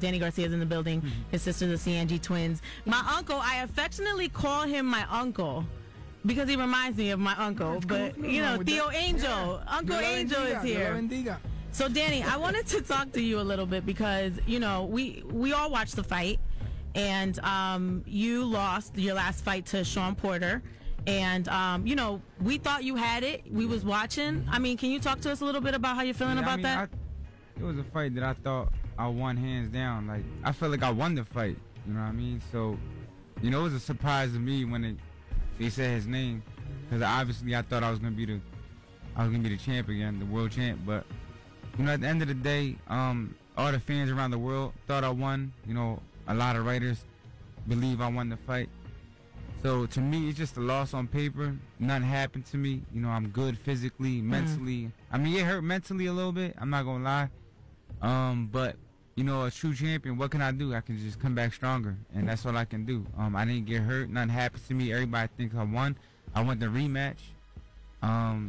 Danny Garcia's in the building. His sister, the Ciangi twins. My uncle, I affectionately call him my uncle because he reminds me of my uncle. But, you know, Theo Angel. Yeah. Uncle Angel is here. So, Danny, I wanted to talk to you a little bit because, you know, we all watched the fight. And you lost your last fight to Shawn Porter. And, you know, we thought you had it. We was watching. I mean, can you talk to us a little bit about how you're feeling about that? It was a fight that I thought I won hands down. Like, I felt like I won the fight. You know what I mean? So, you know, it was a surprise to me when they said his name, because obviously I thought I was gonna be the champ again, the world champ. But you know, at the end of the day, all the fans around the world thought I won. You know, a lot of writers believe I won the fight. So to me, it's just a loss on paper. Nothing happened to me. You know, I'm good physically, mentally. I mean, it hurt mentally a little bit. I'm not gonna lie. But you know, a true champion, what can I do? I can just come back stronger, and that's all I can do. I didn't get hurt. Nothing happened to me. Everybody thinks I won. I want the rematch. I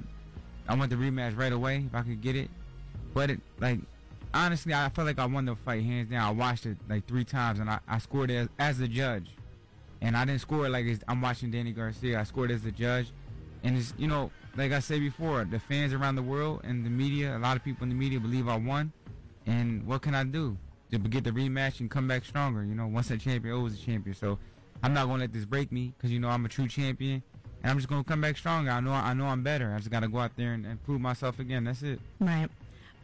want the rematch right away if I could get it. But honestly, I felt like I won the fight hands down. I watched it like 3 times, and I scored as a judge. And I didn't score it like I'm watching Danny Garcia. I scored as a judge. And it's, you know, like I said before, the fans around the world and the media, a lot of people in the media believe I won. And what can I do to get the rematch and come back stronger? You know, once a champion, always a champion. So I'm not going to let this break me because, you know, I'm a true champion. And I'm just going to come back stronger. I know I'm better. I just got to go out there and prove myself again. That's it. Right.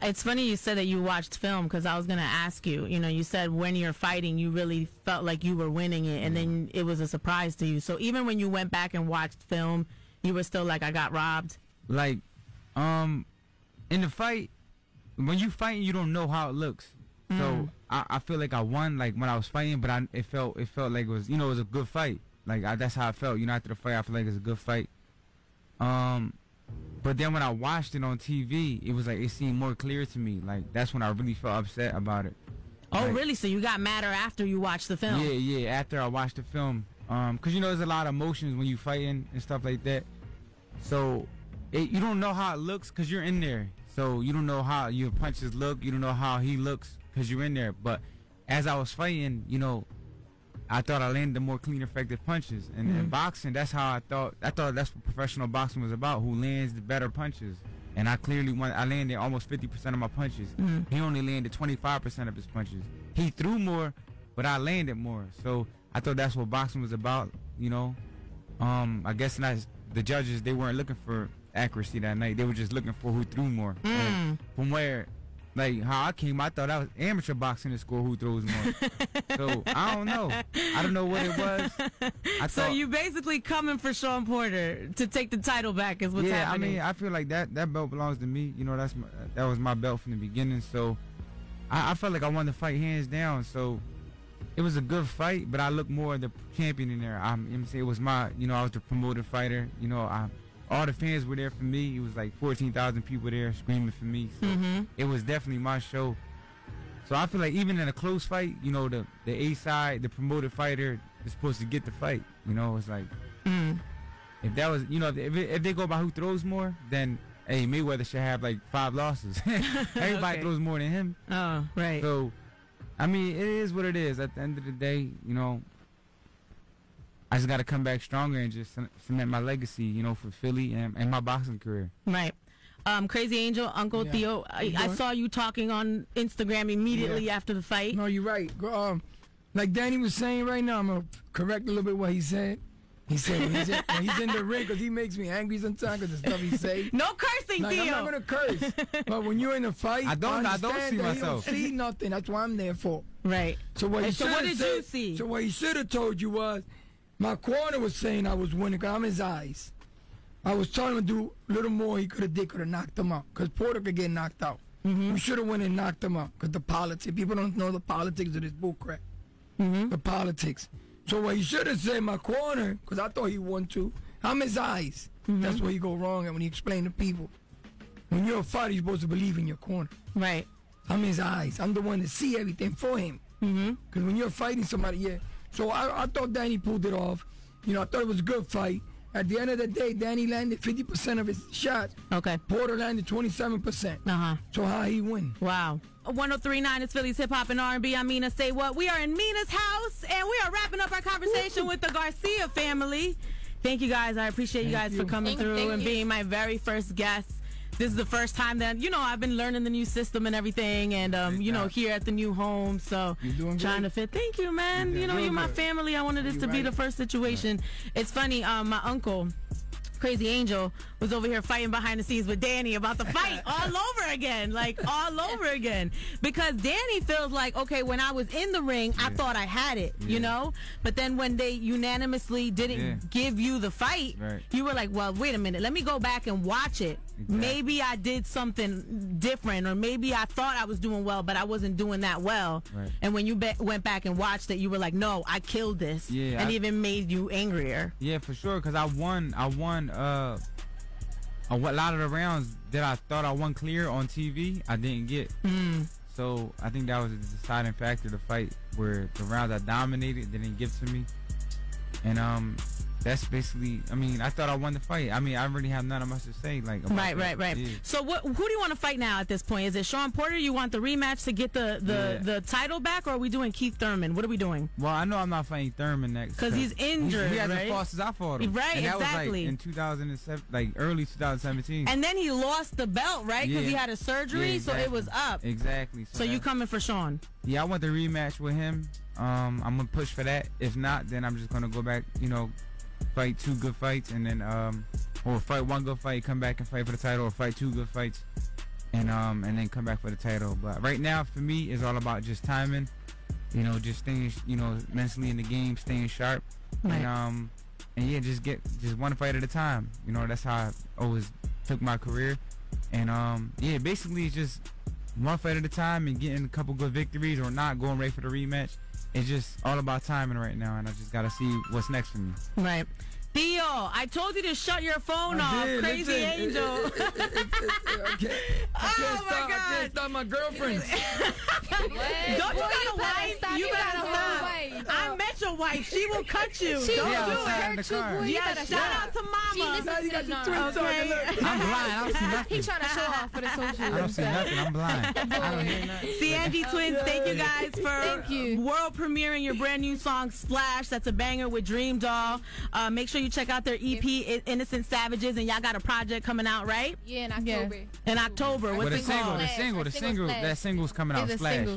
It's funny you said that you watched film because I was going to ask you. You know, you said when you're fighting, you really felt like you were winning it. And then it was a surprise to you. So even when you went back and watched film, you were still like, I got robbed? Like, in the fight, when you fighting, you don't know how it looks. So I feel like I won, like when I was fighting, but it felt like it was, you know, it was a good fight. Like that's how I felt. You know, after the fight, I feel like it was a good fight. But then when I watched it on TV, it was like it seemed more clear to me. Like that's when I really felt upset about it. Oh, like, really? So you got madder after you watched the film? Yeah. After I watched the film, cause you know there's a lot of emotions when you fighting and stuff like that. So you don't know how it looks cause you're in there. So you don't know how your punches look. You don't know how he looks because you're in there. But as I was fighting, you know, I thought I landed the more clean, effective punches. And in boxing, that's how I thought that's what professional boxing was about. Who lands the better punches? And I clearly won. I landed almost 50% of my punches. He only landed 25% of his punches. He threw more, but I landed more. So I thought that's what boxing was about. You know, I guess the judges, they weren't looking for accuracy that night. They were just looking for who threw more. From where, like how I came, I thought I was amateur boxing to score who throws more. So I don't know. I don't know what it was. So you basically coming for Shawn Porter to take the title back is what's happening. I mean, I feel like that belt belongs to me. You know, that was my belt from the beginning. So I felt like I won the fight hands down. So it was a good fight, but I looked more the champion in there. It was my, you know, I was the promoted fighter. You know, all the fans were there for me. It was like 14,000 people there screaming for me. So it was definitely my show. So I feel like even in a close fight, you know, the A side, the promoted fighter is supposed to get the fight. You know, it's like if that was, you know, if they go by who throws more, then hey, Mayweather should have like 5 losses. Everybody throws more than him. Oh, right. So I mean, it is what it is. At the end of the day, you know, I just got to come back stronger and just cement my legacy, you know, for Philly and my boxing career. Right. Crazy Angel, Uncle Theo, I saw you talking on Instagram immediately after the fight. No, you're right. Like Danny was saying right now, I'm going to correct a little bit what he said. He said when he's in the ring, because he makes me angry sometimes because the stuff he say. No cursing, like, Theo. I'm not going to curse. But when you're in a fight, I don't see myself. He don't see nothing. That's what I'm there for. Right. So what did you see? So what he should have told you was, my corner was saying I was winning because I'm his eyes. I was telling him to do a little more. He could have knocked him out because Porter could get knocked out. We should have went and knocked him out because the politics. People don't know the politics of this bullcrap. The politics. So what he should have said, my corner, because I thought he won too. I'm his eyes. That's where you go wrong at when you explain to people. When you're a fighter, you're supposed to believe in your corner. Right. I'm his eyes. I'm the one that see everything for him. Because when you're fighting somebody, So I thought Danny pulled it off. You know, I thought it was a good fight. At the end of the day, Danny landed 50% of his shots. Okay. Porter landed 27%. Uh-huh. So how he win? Wow. 103.9 is Philly's Hip Hop and R&B. I'm Mina. Say what? We are in Mina's house, and we are wrapping up our conversation with the Garcia family. Thank you guys. I appreciate you guys for coming through and being my very first guest. This is the first time that, I've been learning the new system and everything, and, here at the new home, so trying to fit. Thank you, man. You're my family. I wanted this to be the first situation. It's funny, my uncle, Crazy Angel, was over here fighting behind the scenes with Danny about the fight all over again, because Danny feels like, okay, when I was in the ring, I thought I had it, but then when they unanimously didn't give you the fight, you were like, well, wait a minute, let me go back and watch it. Maybe I did something different, or maybe I thought I was doing well, but I wasn't doing that well. And when you went back and watched it, you were like, no, I killed this, and it even made you angrier. Yeah, for sure, because I won a lot of the rounds that I thought I won clear on TV, I didn't get. So I think that was a deciding factor to fight, where the rounds I dominated, they didn't give to me. And that's basically, I thought I won the fight. I really have nothing much to say. Right. Yeah. So who do you want to fight now at this point? Is it Shawn Porter? You want the rematch to get the title back, or are we doing Keith Thurman? What are we doing? Well, I know I'm not fighting Thurman next. Because he's injured, He hasn't fought since I fought him. Right, and that exactly. was in 2007, early 2017. And then he lost the belt, right? Because he had a surgery, so it was up. Exactly. So you coming for Shawn? Yeah, I want the rematch with him. I'm going to push for that. If not, then I'm just going to go back, fight 2 good fights, and then or fight 1 good fight, come back and fight for the title, or fight 2 good fights, and then come back for the title. But right now, for me, it's all about just timing, just staying, mentally in the game, staying sharp, and yeah, just one fight at a time. That's how I always took my career, and yeah, basically it's just one fight at a time and getting a couple good victories, or not going right for the rematch. It's just all about timing right now, and I just got to see what's next for me. Right. Theo, I told you to shut your phone off. Crazy Angel. I can't stop my girlfriend. Don't you got a wife? You gotta stop. I met your wife. She will cut you. Don't do it. Yeah, shout out to Mama. Now you got the twin I'm blind. I don't see nothing. He's trying to show off for the social. I don't see nothing. I'm blind. I don't hear nothing. CNG Twins, thank you guys for world premiering your brand new song Splash. That's a banger with Dream Doll. Make sure you check out their EP Innocent Savages, and y'all got a project coming out, right? Yeah, in October. In October. What's it called? The single. That single's coming out. Splash.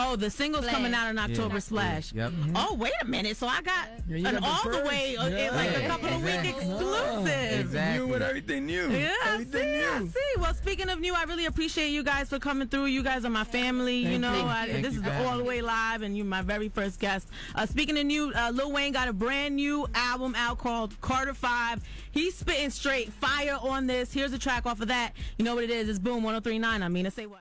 Oh, the single's coming out in October. Splash. Yep. Oh, wait a minute. So I got an all the way, a couple of week exclusive. Exactly. New with everything new. Yeah, I see. Well, speaking of new, I really appreciate you guys for coming through. You guys are my family. This is all the way live, and you're my very first guest. Speaking of new, Lil Wayne got a brand new album out called Carter 5. He's spitting straight fire on this. Here's a track off of that. You know what it is? It's Boom 103.9. I mean, say what?